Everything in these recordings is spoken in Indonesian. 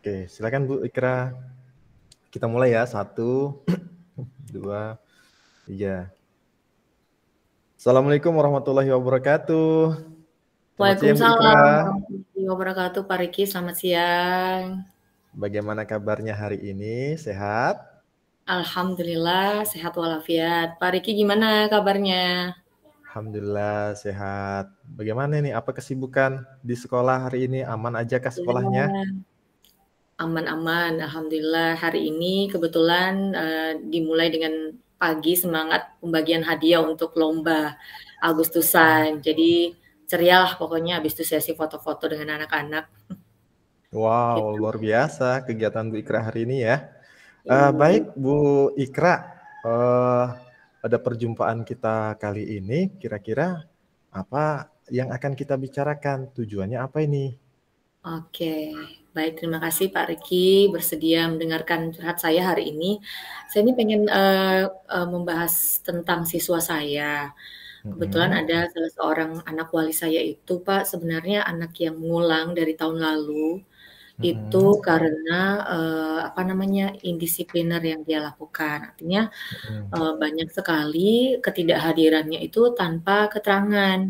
Oke, silakan Bu Ikra. Kita mulai ya. 1, 2, 3. Assalamualaikum warahmatullahi wabarakatuh. Selamat siang Bu Waalaikumsalam Ikra. warahmatullahi wabarakatuh, Pak Riki. Selamat siang. Bagaimana kabarnya hari ini? Sehat? Alhamdulillah, sehat walafiat. Pak Riki gimana kabarnya? Alhamdulillah sehat. Bagaimana nih? Apa kesibukan di sekolah hari ini? Aman aja kah sekolahnya? Ya, aman-aman. Alhamdulillah. Hari ini kebetulan dimulai dengan pagi semangat pembagian hadiah untuk lomba Agustusan. Jadi cerialah pokoknya habis itu sesi foto-foto dengan anak-anak. Wow, Gitu. luar biasa kegiatan Bu Ikra hari ini ya. Iya. Baik Bu Ikra, pada perjumpaan kita kali ini, kira-kira apa yang akan kita bicarakan? Tujuannya apa ini? Oke, baik, terima kasih Pak Riki bersedia mendengarkan curhat saya hari ini. Saya ini pengen membahas tentang siswa saya. Kebetulan Mhm, ada salah seorang anak wali saya itu Pak, sebenarnya anak yang mengulang dari tahun lalu, itu mhm, karena apa namanya, indisipliner yang dia lakukan. Artinya mhm, banyak sekali ketidakhadirannya itu tanpa keterangan.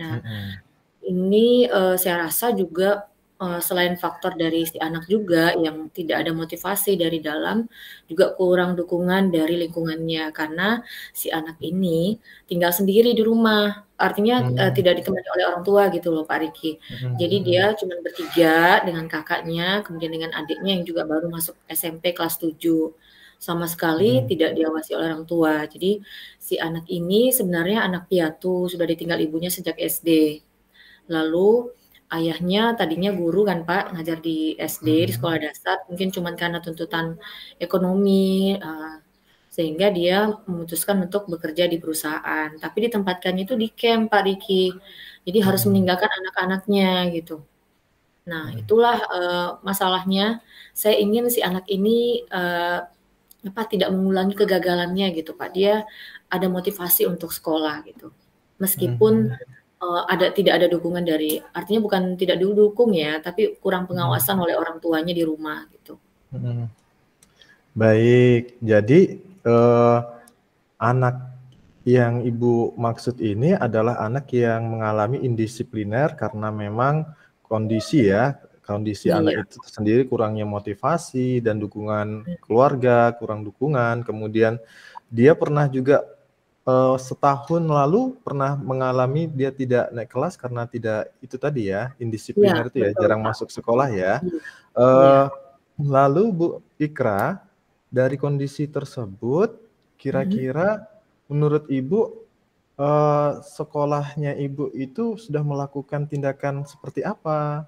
Nah, mhm, ini, saya rasa juga, selain faktor dari si anak juga yang tidak ada motivasi dari dalam, juga kurang dukungan dari lingkungannya. Karena si anak ini tinggal sendiri di rumah, artinya, mmm, tidak ditemani oleh orang tua gitu loh, Pak Riki. mhm, Jadi mhm, dia cuman bertiga dengan kakaknya, kemudian dengan adiknya yang juga baru masuk SMP kelas 7. Sama sekali mhm, tidak diawasi oleh orang tua. Jadi si anak ini sebenarnya anak piatu, sudah ditinggal ibunya sejak SD. Lalu ayahnya tadinya guru kan Pak, ngajar di SD, di mhm, sekolah dasar, mungkin cuman karena tuntutan ekonomi, sehingga dia memutuskan untuk bekerja di perusahaan. Tapi ditempatkannya itu di camp Pak Riki. Jadi harus mhm, meninggalkan anak-anaknya gitu. Nah mhm, itulah, masalahnya, saya ingin si anak ini, apa, tidak mengulangi kegagalannya gitu Pak. Dia ada motivasi untuk sekolah gitu. Meskipun mhm, tidak ada dukungan dari artinya bukan tidak didukung ya, tapi kurang mhm, pengawasan oleh orang tuanya di rumah gitu. mhm. Baik, jadi, anak yang Ibu maksud ini adalah anak yang mengalami indisipliner karena memang kondisi ya, kondisi anak Iya, itu sendiri kurangnya motivasi dan dukungan keluarga, kurang dukungan, kemudian dia pernah juga, setahun lalu pernah mengalami dia tidak naik kelas karena tidak itu tadi ya, iya, indisipliner itu ya, betul jarang Pak. masuk sekolah ya. Iya, iya, Eee, Lalu Bu Ikra, dari kondisi tersebut, mhm. kira-kira menurut Ibu, sekolahnya Ibu itu sudah melakukan tindakan seperti apa?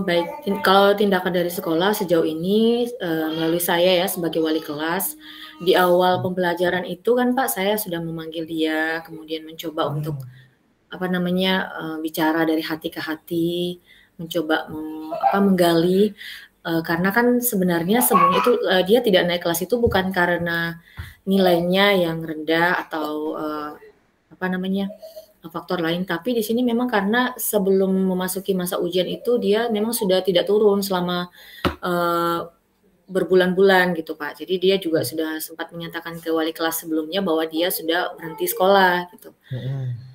Baik, kalau tindakan dari sekolah sejauh ini, melalui saya ya sebagai wali kelas, di awal Mmm, pembelajaran itu kan Pak, saya sudah memanggil dia, kemudian mencoba untuk, mhm, apa namanya, bicara dari hati ke hati, mencoba menggali, karena kan sebenarnya sebelum itu, dia tidak naik kelas itu bukan karena nilainya yang rendah atau, apa namanya, faktor lain, tapi di sini memang karena sebelum memasuki masa ujian itu dia memang sudah tidak turun selama, eee, berbulan-bulan gitu, Pak. Jadi dia juga mhm, sudah sempat menyatakan ke wali kelas sebelumnya bahwa dia sudah berhenti sekolah gitu. mhm,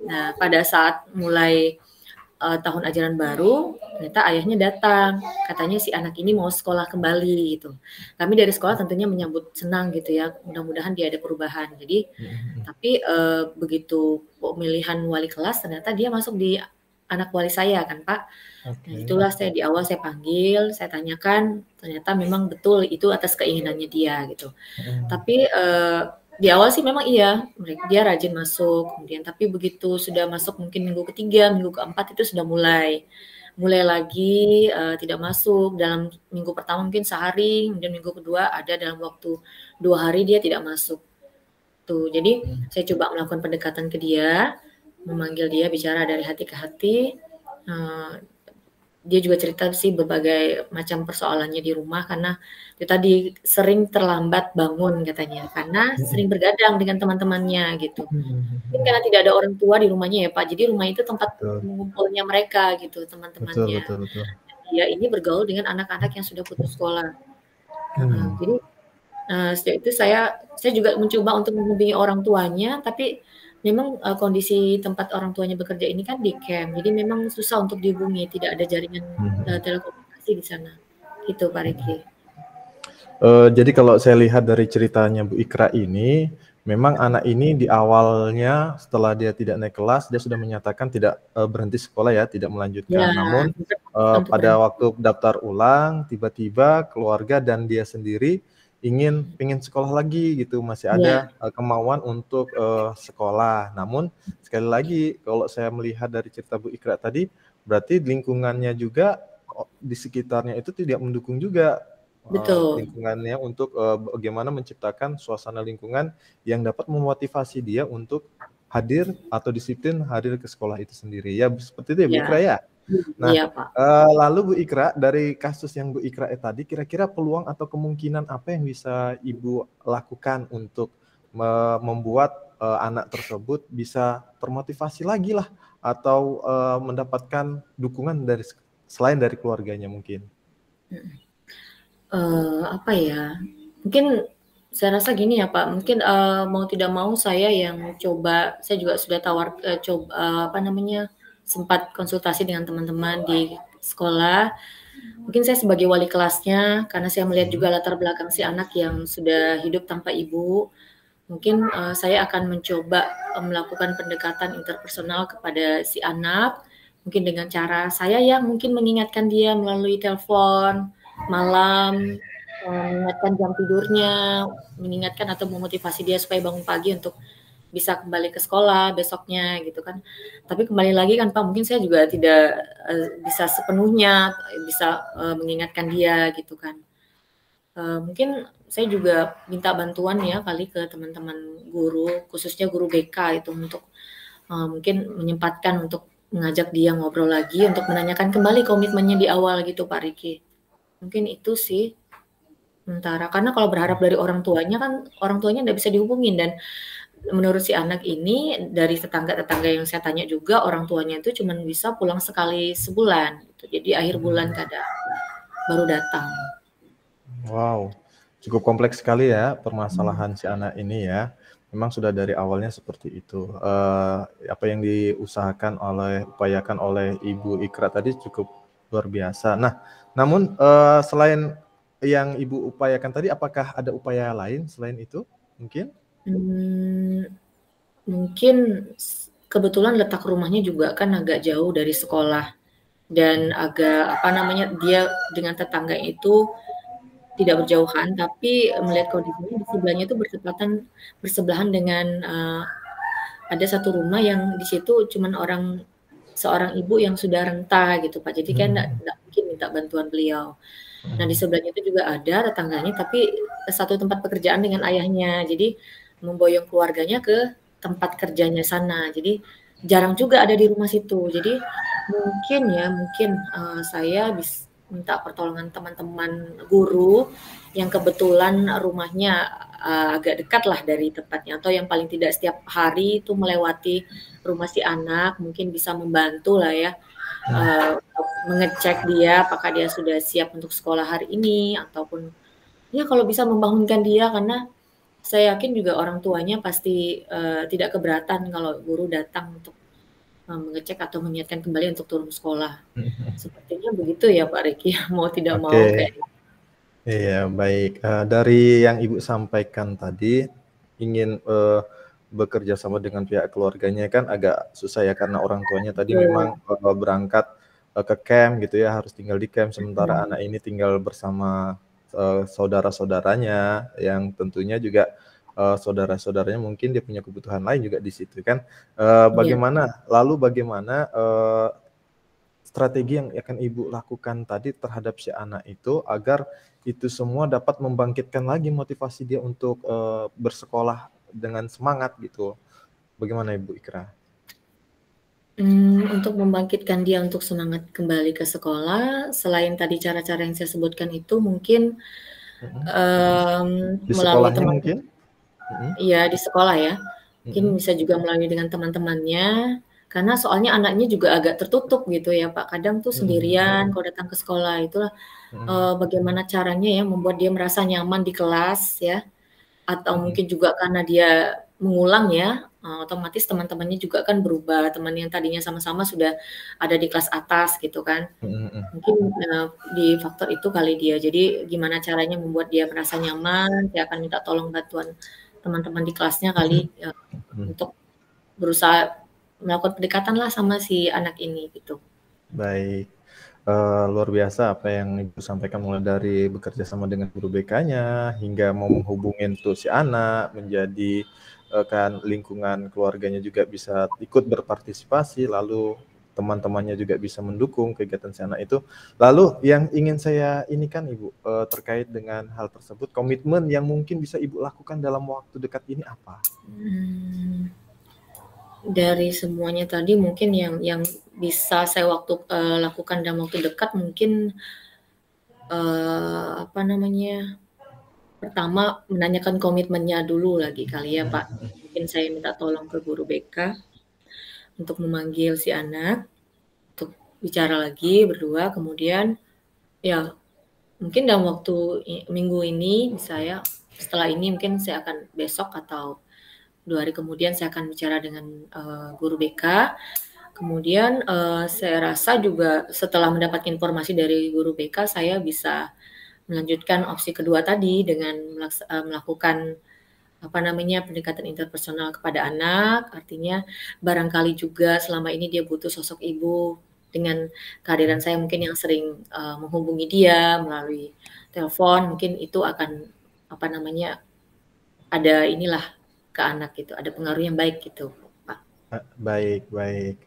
Nah, pada saat mulai tahun ajaran baru, ternyata ayahnya datang, katanya si anak ini mau sekolah kembali gitu. Kami dari sekolah tentunya menyambut senang gitu ya, mudah-mudahan dia ada perubahan. Jadi, mhm, mhm. tapi, begitu pemilihan wali kelas ternyata dia masuk di anak wali saya kan, Pak. Nah, Oke, itulah saya di awal saya panggil, saya tanyakan, ternyata memang betul itu atas keinginannya dia gitu. mhm, Tapi, di awal sih memang iya, dia rajin masuk, kemudian tapi begitu sudah masuk mungkin minggu ketiga, minggu keempat itu sudah mulai mulai lagi, tidak masuk, dalam minggu pertama mungkin sehari, kemudian minggu kedua ada dalam waktu 2 hari dia tidak masuk, tuh. Jadi mhm, saya coba melakukan pendekatan ke dia, memanggil dia bicara dari hati ke hati, eee dia juga cerita sih berbagai macam persoalannya di rumah karena itu tadi sering terlambat bangun katanya, karena mhm, sering bergadang dengan teman-temannya gitu. mhm, mhm, Mungkin mhm. karena tidak ada orang tua di rumahnya ya, Pak, jadi rumah itu tempat Betul, mengumpulnya mereka gitu, betul, teman-temannya. betul, betul. dia ini bergaul dengan anak-anak yang sudah putus sekolah. Jadi sejak itu saya juga mencoba untuk menghubungi orang tuanya, tapi memang kondisi tempat orang tuanya bekerja ini kan di camp, jadi memang susah untuk dihubungi, tidak ada jaringan telekomunikasi di sana. Gitu Pak Riki. Jadi kalau saya lihat dari ceritanya Bu Ikra ini, memang anak ini di awalnya setelah dia tidak naik kelas, dia sudah menyatakan tidak berhenti sekolah ya, tidak melanjutkan. Ya, Namun untuk pada berhenti. waktu daftar ulang, tiba-tiba keluarga dan dia sendiri ingin sekolah lagi gitu, masih ada kemauan untuk sekolah. Namun sekali lagi kalau saya melihat dari cerita Bu Ikra tadi, berarti lingkungannya juga di sekitarnya itu tidak mendukung juga. Betul. Lingkungannya untuk bagaimana menciptakan suasana lingkungan yang dapat memotivasi dia untuk hadir atau disiplin hadir ke sekolah itu sendiri. Ya seperti itu ya Bu Ikra ya. Nah, Iya Pak. lalu Bu Ikra, dari kasus yang Bu Ikra tadi, kira-kira peluang atau kemungkinan apa yang bisa Ibu lakukan untuk membuat anak tersebut bisa termotivasi lagi lah, atau mendapatkan dukungan dari selain dari keluarganya mungkin? Apa ya, mungkin saya rasa gini ya Pak, mungkin mau tidak mau saya yang coba, saya juga sudah coba sempat konsultasi dengan teman-teman di sekolah. Mungkin saya sebagai wali kelasnya, karena saya melihat juga latar belakang si anak yang sudah hidup tanpa ibu, mungkin saya akan mencoba melakukan pendekatan interpersonal kepada si anak, mungkin dengan cara saya yang mungkin mengingatkan dia melalui telepon malam, mengingatkan jam tidurnya, mengingatkan atau memotivasi dia supaya bangun pagi untuk bisa kembali ke sekolah besoknya gitu kan. Tapi kembali lagi kan Pak, mungkin saya juga tidak bisa sepenuhnya bisa mengingatkan dia gitu kan. Mungkin saya juga minta bantuan ya kali ke teman-teman guru, khususnya guru BK itu untuk mungkin menyempatkan untuk mengajak dia ngobrol lagi untuk menanyakan kembali komitmennya di awal gitu Pak Riki. Mungkin itu sih sementara, karena kalau berharap dari orang tuanya kan orang tuanya nggak bisa dihubungin, dan menurut si anak ini dari tetangga-tetangga yang saya tanya juga orang tuanya itu cuma bisa pulang sekali sebulan gitu. Jadi akhir bulan kadang baru datang. Wow, cukup kompleks sekali ya permasalahan si anak ini ya. Memang sudah dari awalnya seperti itu. Apa yang upayakan oleh Ibu Ikra tadi cukup luar biasa. Nah, namun selain yang Ibu upayakan tadi, apakah ada upaya lain selain itu? Mungkin? Mungkin kebetulan letak rumahnya juga kan agak jauh dari sekolah dan agak dia dengan tetangga itu tidak berjauhan, tapi melihat kondisinya di sebelahnya itu bersebelahan dengan ada satu rumah yang di situ cuman seorang ibu yang sudah renta gitu Pak. Jadi kan enggak mungkin minta bantuan beliau. Nah, di sebelahnya itu juga ada tetangganya, tapi satu tempat pekerjaan dengan ayahnya. Jadi memboyong keluarganya ke tempat kerjanya sana. Jadi jarang juga ada di rumah situ. Jadi mungkin saya bisa minta pertolongan teman-teman guru yang kebetulan rumahnya agak dekat lah dari tempatnya, atau yang paling tidak setiap hari itu melewati rumah si anak, mungkin bisa membantu lah ya, mengecek dia apakah dia sudah siap untuk sekolah hari ini, ataupun ya kalau bisa membangunkan dia, karena saya yakin juga orang tuanya pasti tidak keberatan kalau guru datang untuk mengecek atau mengingatkan kembali untuk turun sekolah. Sepertinya begitu ya Pak Riki, mau tidak mau kayak. Iya, baik. Dari yang Ibu sampaikan tadi, ingin bekerja sama dengan pihak keluarganya kan agak susah ya, karena orang tuanya tadi memang berangkat ke camp gitu ya, harus tinggal di camp, sementara anak ini tinggal bersama saudara-saudaranya yang tentunya juga saudara-saudaranya mungkin dia punya kebutuhan lain juga di situ kan. Bagaimana strategi yang akan Ibu lakukan tadi terhadap si anak itu agar itu semua dapat membangkitkan lagi motivasi dia untuk bersekolah dengan semangat gitu. Bagaimana Ibu Ikra? Untuk membangkitkan dia untuk semangat kembali ke sekolah, selain tadi cara-cara yang saya sebutkan itu, mungkin Di melalui sekolahnya teman, mungkin? iya di sekolah ya, mungkin bisa juga melalui dengan teman-temannya, Karena soalnya anaknya juga agak tertutup gitu ya Pak, kadang tuh sendirian kalau datang ke sekolah, itulah, bagaimana caranya ya membuat dia merasa nyaman di kelas ya, atau mungkin juga karena dia mengulang ya, otomatis teman-temannya juga kan berubah, teman yang tadinya sama-sama sudah ada di kelas atas gitu kan. Mungkin, di faktor itu kali dia. Jadi gimana caranya membuat dia merasa nyaman, saya akan minta tolong bantuan teman-teman di kelasnya kali, untuk berusaha melakukan pendekatan lah sama si anak ini gitu. Baik, luar biasa apa yang Ibu sampaikan mulai dari bekerja sama dengan guru BK-nya, hingga mau menghubungin tuh si anak, menjadi, kan lingkungan keluarganya juga bisa ikut berpartisipasi, lalu teman-temannya juga bisa mendukung kegiatan si anak itu. Lalu yang ingin saya ini kan Ibu, terkait dengan hal tersebut, komitmen yang mungkin bisa Ibu lakukan dalam waktu dekat ini apa? Dari semuanya tadi mungkin yang bisa saya lakukan dalam waktu dekat mungkin, apa namanya, pertama menanyakan komitmennya dulu lagi kali ya Pak. Mungkin saya minta tolong ke guru BK untuk memanggil si anak, untuk bicara lagi berdua, kemudian ya mungkin dalam waktu minggu ini saya setelah ini mungkin saya akan besok atau 2 hari kemudian saya akan bicara dengan, guru BK. Kemudian, saya rasa juga setelah mendapat informasi dari guru BK, saya bisa melanjutkan opsi kedua tadi dengan melakukan, apa namanya, pendekatan interpersonal kepada anak. Artinya barangkali juga selama ini dia butuh sosok ibu, dengan kehadiran saya mungkin yang sering, menghubungi dia melalui telepon, mungkin itu akan, apa namanya, ada inilah ke anak gitu, ada pengaruh yang baik gitu, Pak. Baik baik.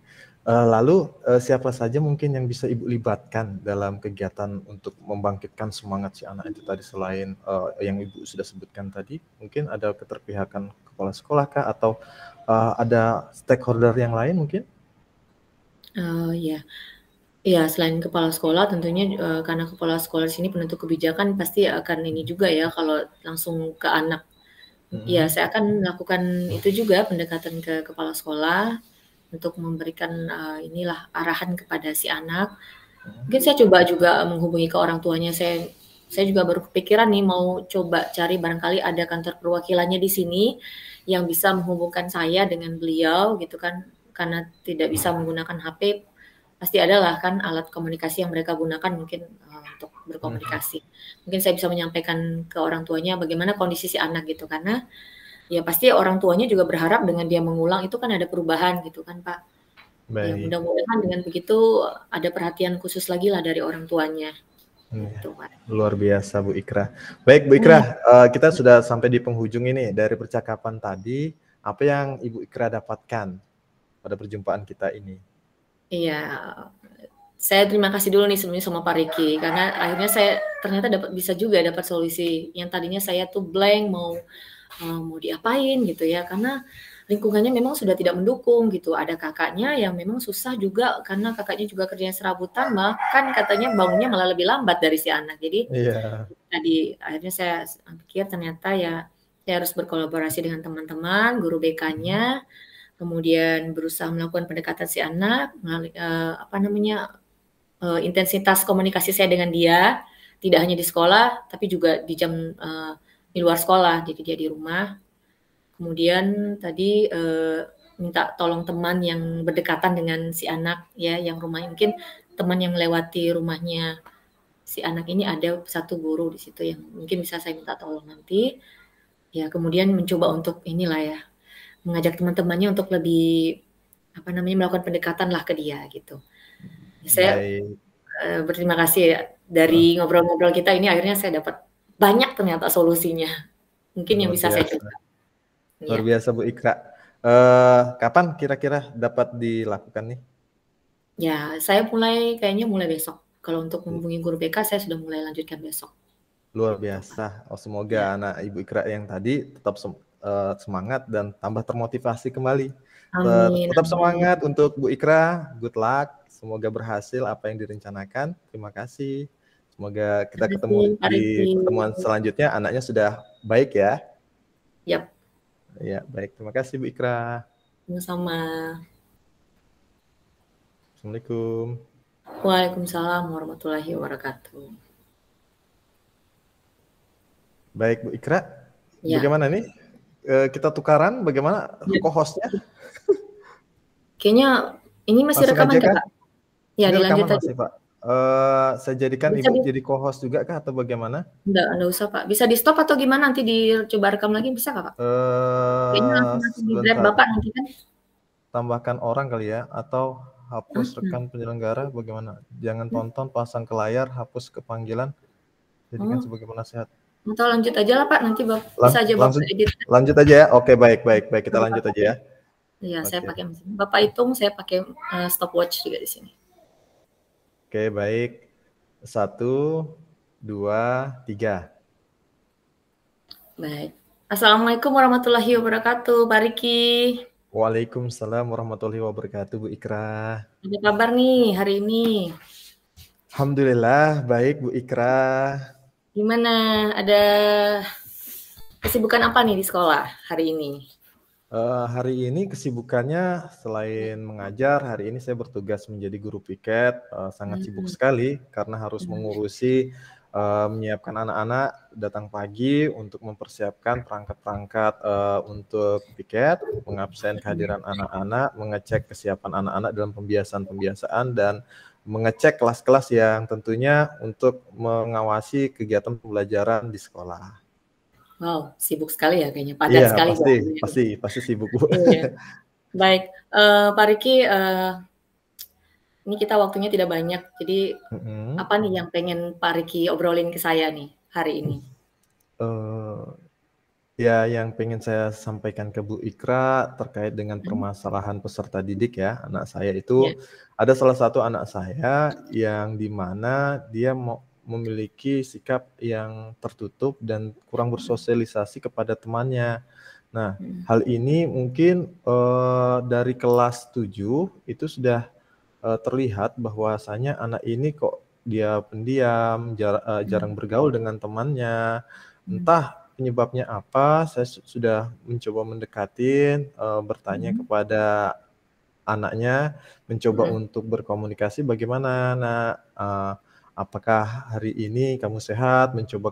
Lalu, siapa saja mungkin yang bisa Ibu libatkan dalam kegiatan untuk membangkitkan semangat si anak itu tadi selain, yang Ibu sudah sebutkan tadi? Mungkin ada keterpihakan kepala sekolah kah atau, ada stakeholder yang lain mungkin? Iya. Iya, selain kepala sekolah tentunya, karena kepala sekolah di sini penentu kebijakan pasti akan ini juga ya kalau langsung ke anak. Iya, saya akan melakukan itu juga pendekatan ke kepala sekolah untuk memberikan, inilah arahan kepada si anak. Mungkin saya coba juga menghubungi ke orang tuanya, saya juga baru kepikiran nih mau coba cari barangkali ada kantor perwakilannya di sini yang bisa menghubungkan saya dengan beliau gitu kan, karena tidak bisa menggunakan HP, pasti adalah kan alat komunikasi yang mereka gunakan mungkin, untuk berkomunikasi. Mungkin saya bisa menyampaikan ke orang tuanya bagaimana kondisi si anak gitu, karena ya pasti orang tuanya juga berharap dengan dia mengulang itu kan ada perubahan gitu kan, Pak. Ya Baik. mudah-mudahan dengan begitu ada perhatian khusus lagi lah dari orang tuanya, gitu, Pak. Luar biasa Bu Ikra. Baik Bu Ikra, kita sudah sampai di penghujung ini. Dari percakapan tadi, apa yang Ibu Ikra dapatkan pada perjumpaan kita ini? Iya, saya terima kasih dulu nih sebelumnya sama Pak Riki, karena akhirnya saya ternyata bisa juga dapat solusi, yang tadinya saya tuh blank mau diapain gitu ya, karena lingkungannya memang sudah tidak mendukung gitu. Ada kakaknya yang memang susah juga karena kakaknya juga kerjanya serabutan, bahkan katanya bangunnya malah lebih lambat dari si anak. Jadi Iya. tadi akhirnya saya pikir ternyata ya saya harus berkolaborasi dengan teman-teman, guru BK-nya, kemudian berusaha melakukan pendekatan si anak melalui, apa namanya, intensitas komunikasi saya dengan dia, tidak hanya di sekolah, tapi juga di jam, di luar sekolah, jadi dia di rumah. Kemudian tadi, minta tolong teman yang berdekatan dengan si anak ya, yang rumahnya mungkin teman yang melewati rumahnya si anak ini ada satu guru di situ yang mungkin bisa saya minta tolong nanti. Ya kemudian mencoba untuk inilah ya, mengajak teman-temannya untuk lebih, apa namanya, melakukan pendekatan lah ke dia gitu. Saya, Baik. berterima kasih ya, dari ngobrol-ngobrol kita ini akhirnya saya dapat banyak ternyata solusinya. Mungkin yang Luar bisa saya biasa. coba. Luar Iya. biasa Bu Ikra. Kapan kira-kira dapat dilakukan nih? Ya, saya kayaknya mulai besok. Kalau untuk menghubungi guru BK saya sudah mulai lanjutkan besok. Luar Gitu, Pak. biasa. Ya. Semoga anak Ibu Ikra yang tadi tetap semangat dan tambah termotivasi kembali. Amin Tetap amin. semangat untuk Bu Ikra, good luck, semoga berhasil apa yang direncanakan. Terima kasih. Semoga kita Terima ketemu kasih Pak di Riki. pertemuan selanjutnya, anaknya sudah baik ya. Yap, Ya, baik. Terima kasih Bu Ikra. sama-sama. Assalamualaikum. Waalaikumsalam warahmatullahi wabarakatuh. Baik Bu Ikra, Ya. bagaimana nih? Kita tukaran, bagaimana co-hostnya? Kayaknya ini masih Langsung rekaman aja Kak, kah? Pak? Ya, Ini dilanjut rekaman aja. masih Pak. Saya jadikan Bisa Ibu di jadi co-host juga kah atau bagaimana? enggak usah Pak. Bisa di-stop atau gimana nanti dicoba rekam lagi bisa nggak Pak? Kayaknya langsung di-grab Sebentar, Bapak nanti kan? tambahkan orang kali ya, atau hapus Hmm. rekan penyelenggara bagaimana? Jangan tonton, pasang ke layar, hapus ke panggilan, jadikan Oh, sebagai penasehat. atau lanjut aja lah Pak, nanti bisa aja Bapak Langsung edit. lanjut aja ya. Oke, baik, baik, baik. Kita Bapak lanjut aja pakai ya. iya, saya Oke. pakai mesin. Bapak hitung, saya pakai stopwatch juga di sini. Oke, baik. 1, 2, 3. Baik. Assalamualaikum warahmatullahi wabarakatuh, Pak Riki. Waalaikumsalam warahmatullahi wabarakatuh, Bu Ikra. Apa kabar nih hari ini? Alhamdulillah, baik Bu Ikra. Gimana? Ada kesibukan apa nih di sekolah hari ini? Hari ini kesibukannya selain mengajar, hari ini saya bertugas menjadi guru piket, sangat sibuk Hmm. sekali karena harus mengurusi, menyiapkan anak-anak datang pagi untuk mempersiapkan perangkat-perangkat, untuk piket, mengabsen kehadiran anak-anak, mengecek kesiapan anak-anak dalam pembiasaan-pembiasaan, dan mengecek kelas-kelas yang tentunya untuk mengawasi kegiatan pembelajaran di sekolah. Wow, sibuk sekali ya kayaknya, padat Iya, sekali pasti jadwalnya. pasti pasti sibuk, Bu. Iya. Baik, Pak Riki, ini kita waktunya tidak banyak, jadi Mhm. apa nih yang pengen Pak Riki obrolin ke saya nih hari ini? Eee, ya yang pengen saya sampaikan ke Bu Ikra terkait dengan Mhm. permasalahan peserta didik ya, anak saya Iya. itu ada salah satu anak saya yang di mana dia memiliki sikap yang tertutup dan kurang bersosialisasi kepada temannya. Nah, Mhm. hal ini mungkin, dari kelas 7 itu sudah, terlihat bahwasanya anak ini kok dia pendiam, jarang Mhm. bergaul dengan temannya. Mhm. Entah penyebabnya apa, saya sudah mencoba mendekatin, bertanya Mhm. kepada anaknya, mencoba Mhm. untuk berkomunikasi, "Bagaimana Nak, apakah hari ini kamu sehat?" Mencoba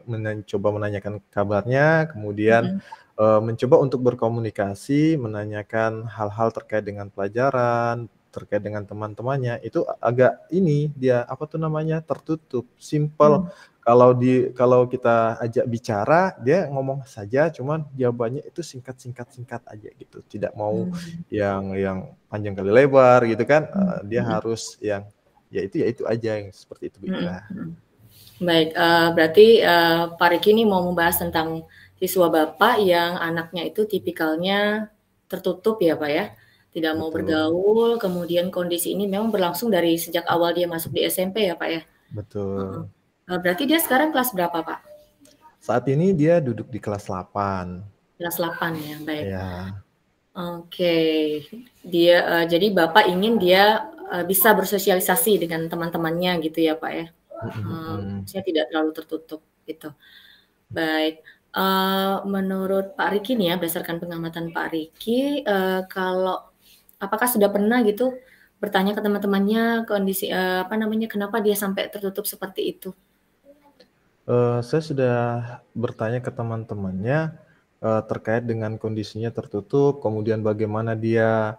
mencoba menanyakan kabarnya, kemudian, Mhm. mencoba untuk berkomunikasi, menanyakan hal-hal terkait dengan pelajaran, terkait dengan teman-temannya, itu agak ini dia, apa tuh namanya, tertutup, simpel. Mhm. Kalau kita ajak bicara, dia ngomong saja, cuman jawabannya itu singkat aja gitu, tidak mau Mhm. yang panjang kali lebar gitu kan, Mhm. dia Mhm. harus yang ya itu aja, yang seperti itu Bu Mhm. Ikra. Mhm. Baik, berarti, Pak Riki ini mau membahas tentang siswa Bapak yang anaknya itu tipikalnya tertutup ya, Pak, ya? Tidak mau Betul, bergaul, kemudian kondisi ini memang berlangsung dari sejak awal dia masuk di SMP ya, Pak, ya? Heeh. betul. Berarti dia sekarang kelas berapa, Pak? Saat ini dia duduk di kelas 8. Kelas 8 ya, baik. Ya, Oke. Dia, jadi Bapak ingin dia, bisa bersosialisasi dengan teman-temannya gitu ya, Pak, ya? mhm mhm. Maksudnya tidak terlalu tertutup gitu. Baik, menurut Pak Riki nih ya, berdasarkan pengamatan Pak Riki, kalau apakah sudah pernah gitu bertanya ke teman-temannya kondisi, apa namanya, kenapa dia sampai tertutup seperti itu? Saya sudah bertanya ke teman-temannya, terkait dengan kondisinya tertutup, kemudian bagaimana dia,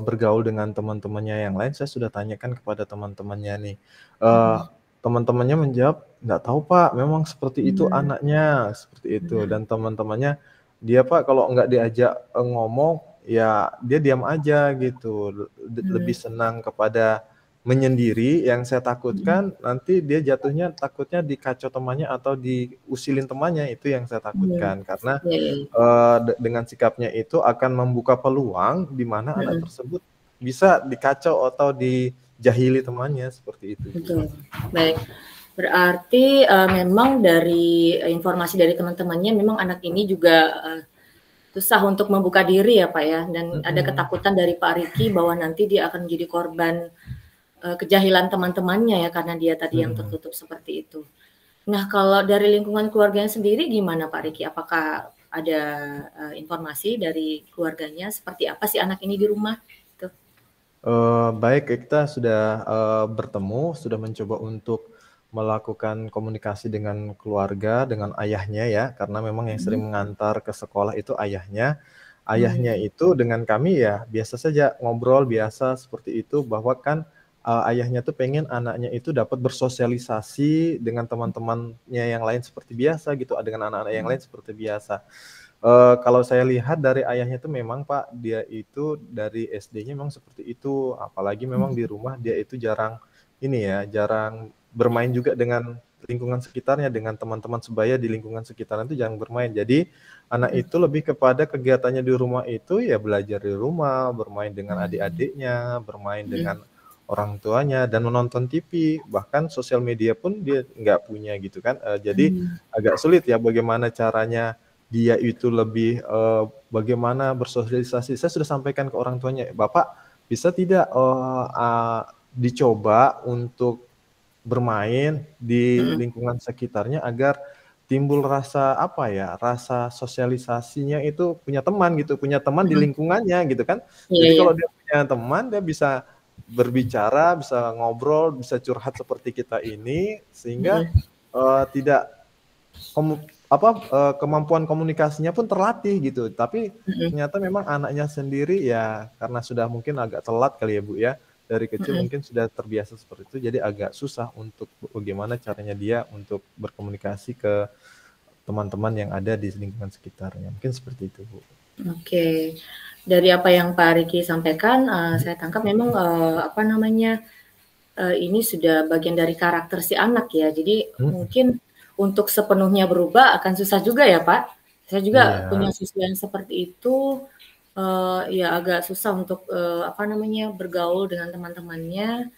bergaul dengan teman-temannya yang lain, saya sudah tanyakan kepada teman-temannya nih. Eee, Mhm. Teman-temannya menjawab, "Nggak tahu Pak, memang seperti itu Mmm. anaknya," seperti itu. Mhm. Dan teman-temannya, "Dia Pak kalau nggak diajak, ngomong, ya dia diam aja gitu, lebih Mmm. senang kepada menyendiri." Yang saya Mhm. takutkan nanti dia jatuhnya takutnya dikacau temannya atau diusilin temannya, itu yang saya Mmm. takutkan. Karena, Iya iya iya. dengan sikapnya itu akan membuka peluang di mana anak Mhm. tersebut bisa dikacau atau dijahili temannya, seperti itu, Bu. Betul. Baik. Berarti, memang dari informasi dari teman-temannya memang anak ini juga, susah untuk membuka diri ya, Pak, ya, dan ada Mhm, ketakutan dari Pak Riki bahwa nanti dia akan menjadi korban, kejahilan teman-temannya ya, karena dia tadi yang mhm. tertutup seperti itu. Nah, kalau dari lingkungan keluarganya sendiri gimana Pak Riki? Apakah ada, informasi dari keluarganya seperti apa sih anak ini di rumah? Gitu. Baik, kita sudah, bertemu, sudah mencoba untuk melakukan komunikasi dengan keluarga, dengan ayahnya ya, karena memang yang sering Mhm. mengantar ke sekolah itu ayahnya. Ayahnya Mmm, itu dengan kami ya biasa saja ngobrol biasa seperti itu, bahwa kan, ayahnya tuh pengen anaknya itu dapat bersosialisasi dengan teman-temannya yang lain seperti biasa gitu, dengan anak-anak yang mhm, lain seperti biasa. Kalau saya lihat dari ayahnya itu memang Pak, dia itu dari SD-nya memang seperti itu, apalagi memang mhm, di rumah dia itu jarang ini ya, jarang bermain juga dengan lingkungan sekitarnya, dengan teman-teman sebaya di lingkungan sekitarnya itu jarang bermain. Jadi, anak mhm, itu lebih kepada kegiatannya di rumah itu ya belajar di rumah, bermain dengan mmm, adik-adiknya, bermain mhm, dengan orang tuanya, dan menonton TV, bahkan sosial media pun dia nggak punya gitu kan. Jadi mmm, agak sulit ya bagaimana caranya dia itu lebih, bagaimana bersosialisasi. Saya sudah sampaikan ke orang tuanya, "Bapak bisa tidak, dicoba untuk bermain di mhm, lingkungan sekitarnya agar timbul rasa, apa ya, rasa sosialisasinya itu punya teman gitu, punya teman di mhm. lingkungannya," gitu kan. Iya Jadi iya. kalau dia punya teman, dia bisa berbicara, bisa ngobrol, bisa curhat seperti kita ini, sehingga, Mhm, tidak kemampuan komunikasinya pun terlatih gitu, tapi mhm, ternyata memang anaknya sendiri ya karena sudah mungkin agak telat kali ya, Bu, ya, dari kecil mhm. mungkin sudah terbiasa seperti itu, jadi agak susah untuk bagaimana caranya dia untuk berkomunikasi ke teman-teman yang ada di lingkungan sekitarnya, mungkin seperti itu, Bu. Oke. Dari apa yang Pak Riki sampaikan, Mhm, saya tangkap memang, apa namanya, ini sudah bagian dari karakter si anak ya. Jadi mhm, mungkin untuk sepenuhnya berubah akan susah juga ya, Pak. Saya juga iya, punya sisi yang seperti itu, ya agak susah untuk, apa namanya, bergaul dengan teman-temannya.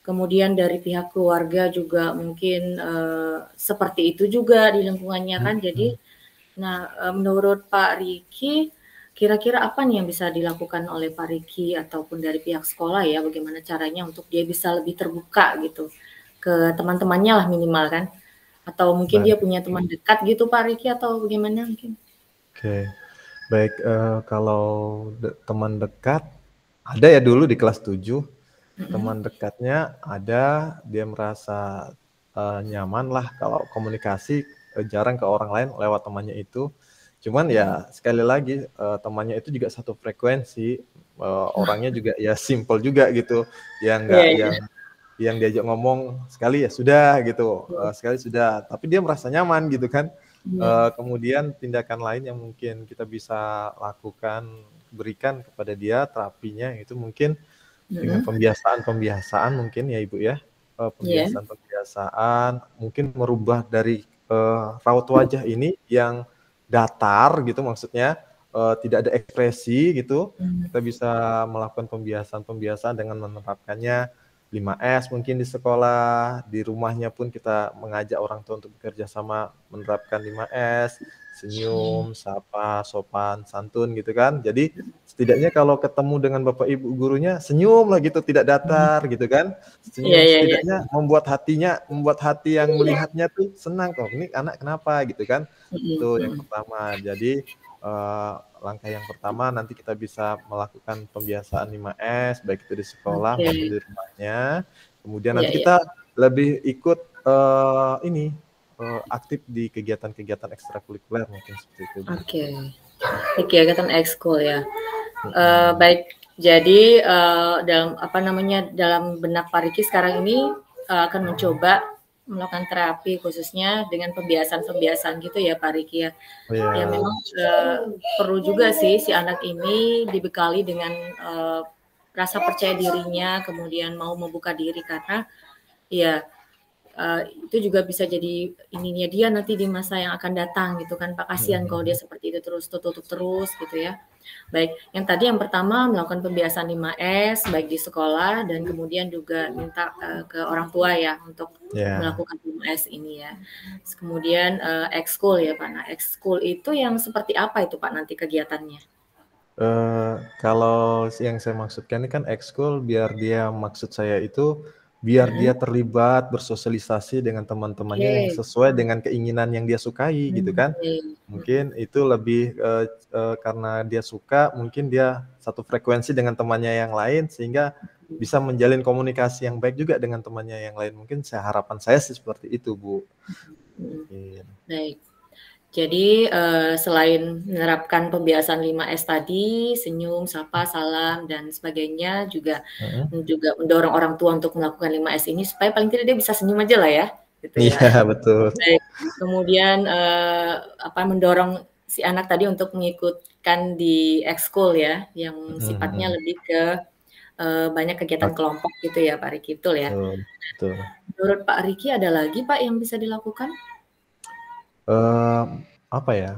Kemudian dari pihak keluarga juga mungkin, seperti itu juga di lingkungannya kan. Jadi, mhm. nah, menurut Pak Riki, kira-kira apa nih yang bisa dilakukan oleh Pak Riki ataupun dari pihak sekolah ya, bagaimana caranya untuk dia bisa lebih terbuka gitu, ke teman-temannya lah minimal kan? Atau mungkin dia Baik, punya teman dekat gitu Pak Riki atau bagaimana mungkin? oke. Baik, kalau teman dekat, ada ya dulu di kelas 7. Mhm, Teman dekatnya ada, dia merasa, nyaman lah kalau komunikasi, jarang ke orang lain lewat temannya itu. Cuman mhm. ya sekali lagi, temannya itu juga satu frekuensi, orangnya juga ya simpel juga gitu, yang Iya nggak iya, yang diajak ngomong sekali ya sudah gitu, iya. sekali sudah, tapi dia merasa nyaman gitu kan. Mhm, Kemudian tindakan lain yang mungkin kita bisa lakukan, berikan kepada dia terapinya itu mungkin dengan mhm, pembiasaan-pembiasaan mungkin ya, Ibu, ya, iya, pembiasaan-pembiasaan mungkin merubah dari, raut wajah ini yang datar gitu maksudnya, tidak ada ekspresi gitu, mmm, kita bisa melakukan pembiasaan-pembiasaan dengan menerapkannya 5S mungkin di sekolah, di rumahnya pun kita mengajak orang tua untuk bekerja sama menerapkan 5S, mmm, senyum, sapa, sopan, santun gitu kan. Jadi setidaknya kalau ketemu dengan bapak ibu gurunya senyum lah gitu, tidak mhm. datar gitu kan. Iya Senyum iya iya. setidaknya membuat hati yang melihatnya tuh senang, "Oh ini anak kenapa?" Gitu kan. Mhm Itu yang mhm. pertama. Jadi, langkah yang pertama nanti kita bisa melakukan pembiasaan 5S baik itu di sekolah Oke. maupun di rumahnya. Kemudian Iya nanti iya. kita lebih ikut, ini, aktif di kegiatan-kegiatan ekstrakurikuler mungkin seperti itu, Bu. Oke. Kegiatan ekskul ya. Mhm. Baik, jadi, dalam apa namanya, dalam benak Pak Riki sekarang ini, akan Mhm. mencoba melakukan terapi khususnya dengan pembiasaan-pembiasaan gitu ya Pak Riki ya. Ya Iya. memang, perlu juga sih si anak ini dibekali dengan, rasa percaya dirinya, kemudian mau membuka diri karena ya itu juga bisa jadi ininya dia nanti di masa yang akan datang gitu kan, Pak, kasihan kalau dia Mhm. seperti itu terus, tertutup terus gitu ya. Baik, yang tadi yang pertama melakukan pembiasaan 5S baik di sekolah dan kemudian juga minta, ke orang tua ya untuk Iya. melakukan 5S ini ya. Terus kemudian, ekskul ya, Pak. Nah, ekskul itu yang seperti apa itu, Pak, nanti kegiatannya? Kalau yang saya maksudkan ini kan ekskul biar dia maksud saya itu biar dia Mhm. terlibat bersosialisasi dengan teman-temannya yang Oke. sesuai dengan keinginan yang dia sukai gitu kan. Oke. Mhm. Mungkin itu lebih, karena dia suka, mungkin dia satu frekuensi dengan temannya yang lain sehingga Mhm. bisa menjalin komunikasi yang baik juga dengan temannya yang lain. Mungkin harapan saya sih seperti itu, Bu. Mhm. Mungkin. Baik. Jadi, selain menerapkan pembiasaan 5S tadi, senyum, sapa, salam, dan sebagainya, juga Mhm. juga mendorong orang tua untuk melakukan 5S ini supaya paling tidak dia bisa senyum aja lah ya, gitu ya. Iya, betul. Baik, kemudian, apa, mendorong si anak tadi untuk mengikutkan di ekskul ya, yang Mhm sifatnya mhm. lebih ke, banyak kegiatan Ak kelompok gitu ya, Pak Riki, betul ya? betul betul. Menurut Pak Riki ada lagi Pak yang bisa dilakukan? Apa ya,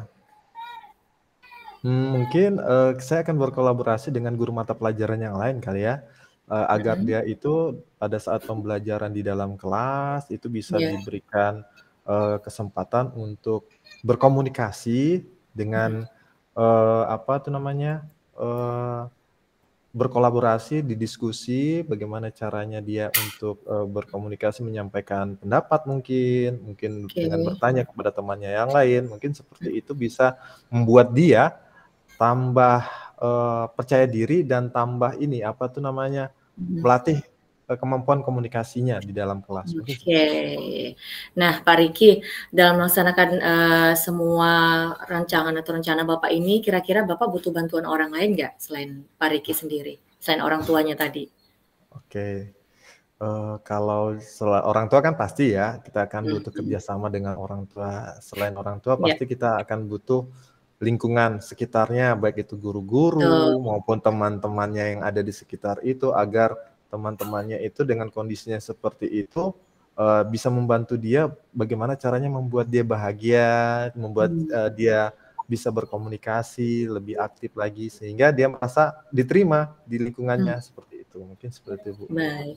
mungkin, saya akan berkolaborasi dengan guru mata pelajaran yang lain kali ya, agar Mhm, dia itu pada saat pembelajaran di dalam kelas itu bisa iya, diberikan, kesempatan untuk berkomunikasi mhm, dengan, apa tuh namanya, eee, berkolaborasi, didiskusi bagaimana caranya dia untuk, berkomunikasi menyampaikan pendapat mungkin oke, dengan bertanya kepada temannya yang lain, mungkin seperti itu bisa membuat dia tambah, percaya diri dan tambah ini, apa tuh namanya, mhm. melatih, kemampuan komunikasinya di dalam kelas, mungkin Oke. seperti itu. Nah, Pak Riki, dalam melaksanakan, semua rancangan atau rencana Bapak ini, kira-kira Bapak butuh bantuan orang lain nggak selain Pak Riki sendiri? Selain orang tuanya tadi? Oke, kalau orang tua kan pasti ya, kita akan butuh Mhm, kerjasama dengan orang tua. Selain orang tua iya, pasti kita akan butuh lingkungan sekitarnya, baik itu betul, guru-guru maupun teman-temannya yang ada di sekitar itu, agar teman-temannya itu dengan kondisinya seperti itu, bisa membantu dia bagaimana caranya membuat dia bahagia, membuat, mmm, dia bisa berkomunikasi lebih aktif lagi, sehingga dia merasa diterima di mhm, lingkungannya, seperti itu. Mungkin seperti itu, Bu. baik.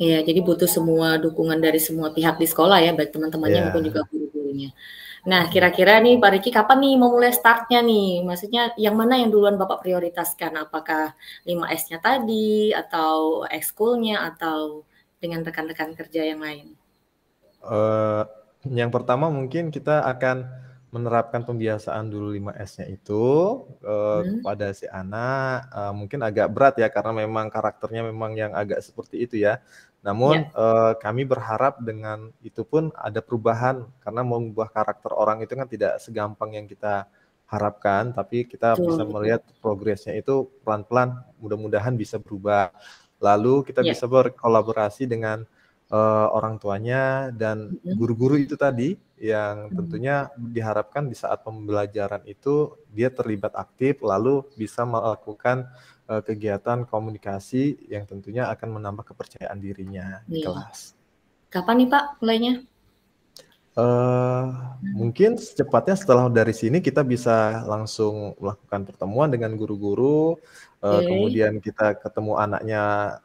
Iya, jadi butuh semua dukungan dari semua pihak di sekolah ya, baik teman-temannya maupun Iya, juga guru-gurunya. Nah, mhm. kira-kira nih Pak Riki kapan nih mau mulai start-nya nih? Maksudnya yang mana yang duluan Bapak prioritaskan? Apakah 5S-nya tadi, atau ekskulnya, atau dengan rekan-rekan kerja yang lain? Eee, yang pertama mungkin kita akan menerapkan pembiasaan dulu 5S-nya itu, Mhm, kepada si anak, mungkin agak berat ya karena memang karakternya memang yang agak seperti itu ya. iya, Namun, kami berharap dengan itu pun ada perubahan karena mengubah karakter orang itu kan tidak segampang yang kita harapkan, tapi kita bisa betul betul. melihat progresnya itu pelan-pelan, mudah-mudahan bisa berubah. Lalu kita Iya, bisa berkolaborasi dengan orang tuanya dan mhm, guru-guru itu tadi, yang mmm, tentunya diharapkan di saat pembelajaran itu dia terlibat aktif, lalu bisa melakukan, kegiatan komunikasi yang tentunya akan menambah kepercayaan dirinya di iya. kelas. Kapan nih Pak mulainya? Eee, mungkin secepatnya setelah dari sini kita bisa langsung melakukan pertemuan dengan guru-guru, Oke, kemudian kita ketemu anaknya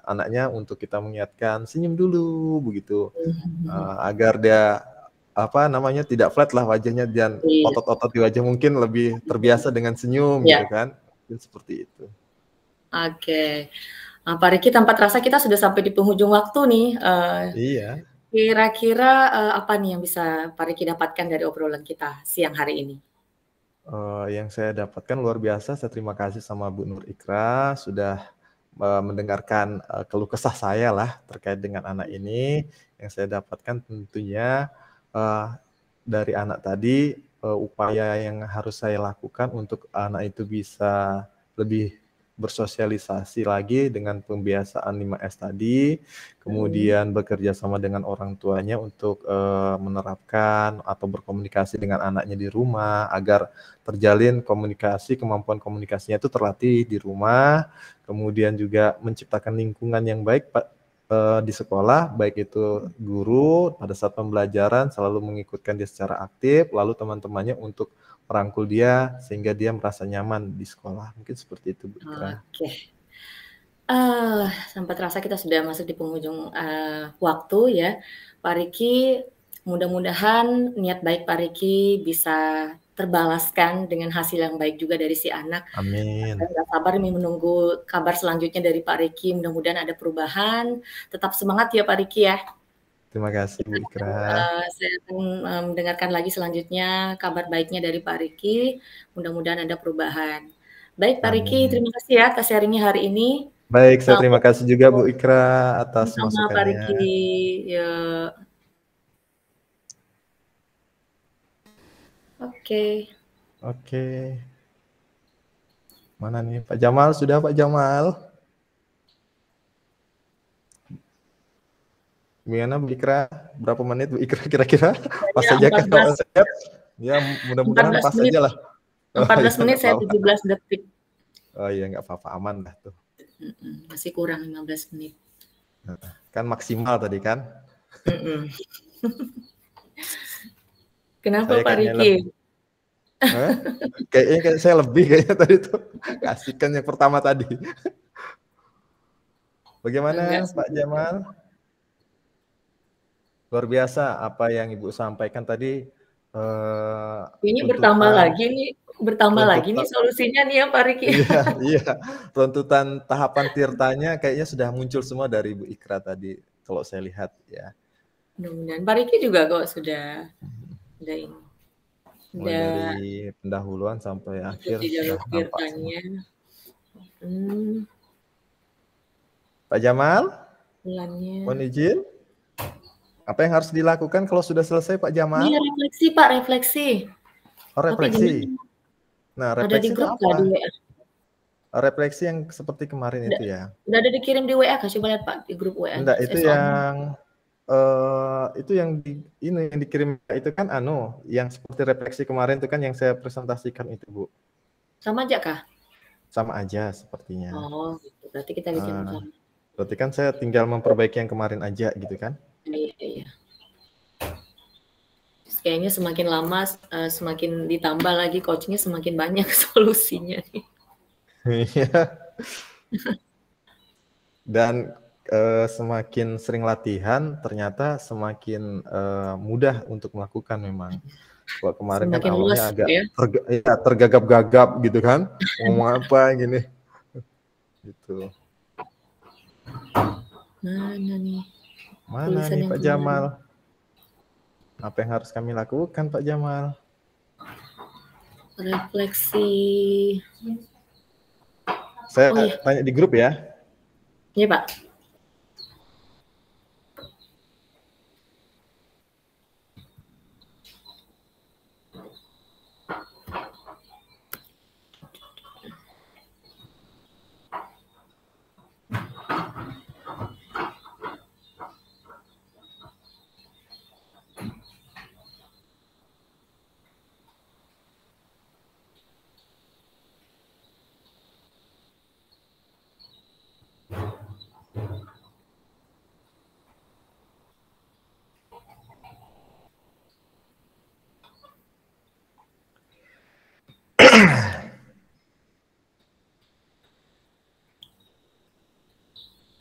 anaknya untuk kita mengingatkan, "Senyum dulu," begitu. mhm, Agar dia, apa namanya, tidak flat lah wajahnya dan iya, otot-otot di wajah mungkin lebih terbiasa dengan senyum iya, gitu kan, mungkin seperti itu. oke. Pak Riki tanpa terasa kita sudah sampai di penghujung waktu nih, Iya, kira-kira, apa nih yang bisa Pak Riki dapatkan dari obrolan kita siang hari ini? yang saya dapatkan luar biasa, saya terima kasih sama Bu Nur Ikra sudah, mendengarkan, keluh kesah saya lah terkait dengan anak ini. Yang saya dapatkan tentunya, eee, dari anak tadi, upaya yang harus saya lakukan untuk anak itu bisa lebih bersosialisasi lagi dengan pembiasaan 5S tadi, Mhm, kemudian bekerja sama dengan orang tuanya untuk, menerapkan atau berkomunikasi dengan anaknya di rumah agar terjalin komunikasi, kemampuan komunikasinya itu terlatih di rumah, kemudian juga menciptakan lingkungan yang baik di sekolah, baik itu guru pada saat pembelajaran selalu mengikutkan dia secara aktif, lalu teman-temannya untuk merangkul dia sehingga dia merasa nyaman di sekolah. Mungkin seperti itu, Bu Ikra. oke. Sampai terasa kita sudah masuk di penghujung, waktu ya. Pak Riki, mudah-mudahan niat baik Pak Riki bisa terbalaskan dengan hasil yang baik juga dari si anak. Amin. Saya nggak sabar nih menunggu kabar selanjutnya dari Pak Riki, mudah-mudahan ada perubahan. Tetap semangat ya Pak Riki ya. Terima kasih Bu Ikra. Saya akan mendengarkan lagi selanjutnya kabar baiknya dari Pak Riki, mudah-mudahan ada perubahan. Baik Pak Riki, Amin. terima kasih ya atas sharing-nya hari ini. Baik, saya terima kasih juga Bu Ikra atas Sama Pak masukannya. Riki. Ya. Oke. Oke. Mana nih Pak Jamal? Sudah Pak Jamal? Gimana Bu Ikra? Berapa menit Bu Ikra kira-kira? Pas Ya, saja kan kalau saya. Ya mudah-mudahan 14 pas menit. saja lah. Oh 14 iya menit nggak saya apa-apa. 17 detik. Oh iya nggak apa-apa, aman lah tuh. Masih kurang 15 menit. Kan maksimal tadi kan? Kenapa Saya Pak kayaknya Riki? kayaknya saya lebih kayaknya tadi tuh. Kasihkan yang pertama tadi. Bagaimana Enggak Pak sih. Jamal? Luar biasa apa yang Ibu sampaikan tadi. Ini Tuntutan bertambah lagi nih runtutan solusinya nih ya Pak Riki. iya iya runtutan tahapan tirtanya kayaknya sudah muncul semua dari Ibu Ikra tadi kalau saya lihat ya. Mudah-mudahan Pak Riki juga kok sudah ini. Mulai Udah dari pendahuluan sampai akhir ikuti sudah jalur nampak semua. tirtanya. Hmm, Pak Jamal, mohon bulannya. izin. Apa yang harus dilakukan kalau sudah selesai Pak Jamal? Iya refleksi Pak, refleksi. Oh, Tapi refleksi. gimana? Nah, Ada di refleksi itu grup nggak apa? di WA? Refleksi yang seperti kemarin Udah, itu ya. udah ada dikirim di WA kah? Coba lihat Pak di grup WA-nya. Enggak, Saya soalnya itu yang ini yang dikirim itu kan yang seperti refleksi kemarin itu kan yang saya presentasikan itu, Bu. sama aja kah? Sama aja sepertinya. Oh, gitu. Berarti kita bikin sama. Berarti kan saya tinggal memperbaiki yang kemarin aja gitu kan? Iya, iya. Kayaknya semakin lama semakin ditambah lagi coachingnya semakin banyak solusinya nih. Iya. Dan semakin sering latihan ternyata semakin mudah untuk melakukan memang. Wah, kemarin kan Semakin luas awalnya agak ya. tergagap-gagap gitu kan. Ngomong apa gini. Gitu. Mana nih? Mana nih Pak Jamal? Apa yang harus kami lakukan Pak Jamal? Refleksi. Saya tanya di grup ya. Iya Pak.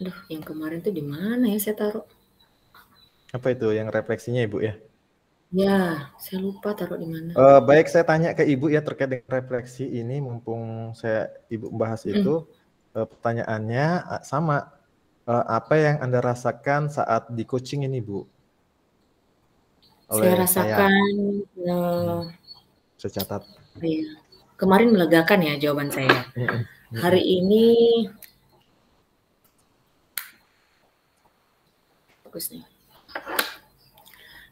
Aduh, yang kemarin tuh di mana ya saya taruh? Apa itu yang refleksinya Ibu ya? Ya, saya lupa taruh di mana. Baik, saya tanya ke Ibu ya terkait dengan refleksi ini, mumpung Ibu bahas itu, pertanyaannya sama, apa yang Anda rasakan saat di coaching ini, Bu? Saya Oleh rasakan, saya catat. ya, kemarin melegakan ya jawaban saya. Hari ini bagus nih.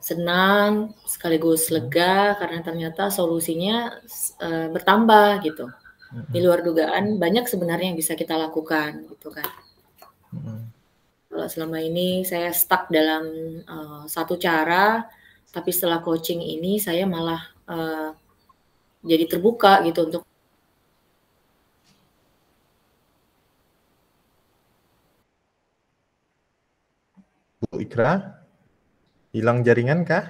Senang sekaligus lega karena ternyata solusinya bertambah gitu. Di luar dugaan banyak sebenarnya yang bisa kita lakukan gitu kan. Kalau selama ini saya stuck dalam satu cara, tapi setelah coaching ini saya malah jadi terbuka gitu untuk Bu Ikra, hilang jaringan kah?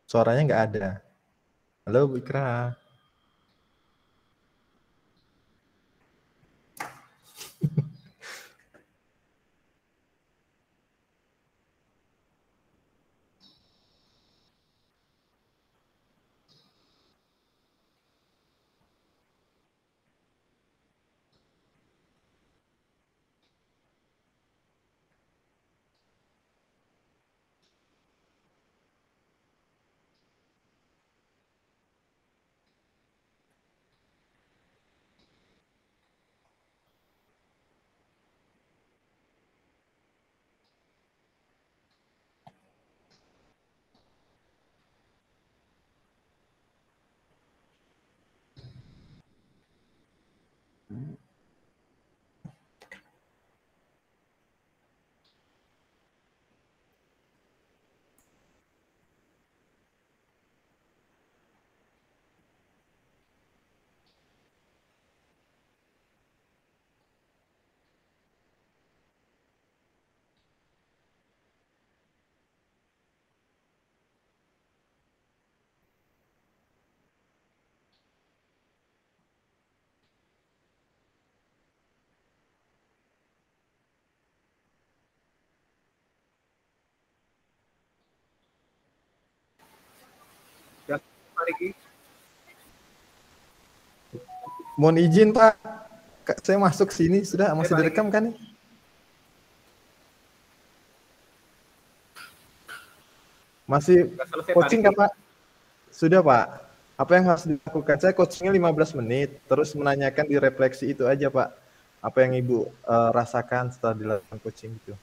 Suaranya nggak ada. Halo Bu Ikra. Mohon izin Pak, saya masuk sini sudah masih direkam kan nih? Masih coaching kan Pak? Sudah Pak. Apa yang harus dilakukan? Saya coachingnya 15 menit, terus menanyakan di refleksi itu aja Pak. Apa yang Ibu rasakan setelah dilakukan coaching itu?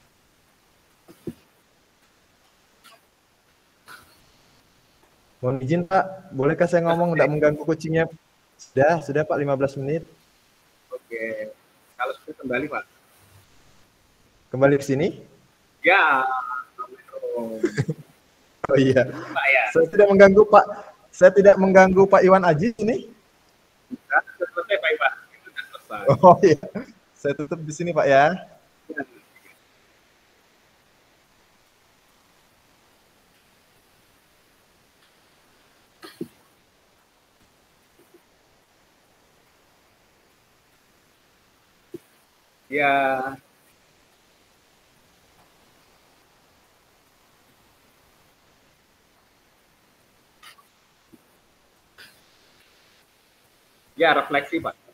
Mohon izin Pak, bolehkah saya ngomong tidak mengganggu coachingnya? Sudah Pak 15 menit. Oke, kalau sudah kembali Pak. Kembali ke sini? Ya. Oh iya. Pak, ya. Saya tidak mengganggu Pak. Saya tidak mengganggu Pak Iwan Aji ini. Sudah selesai Pak Iwan. Itu sudah selesai. Oh iya. Saya tutup di sini Pak ya. Ya. Ya, refleksi Pak.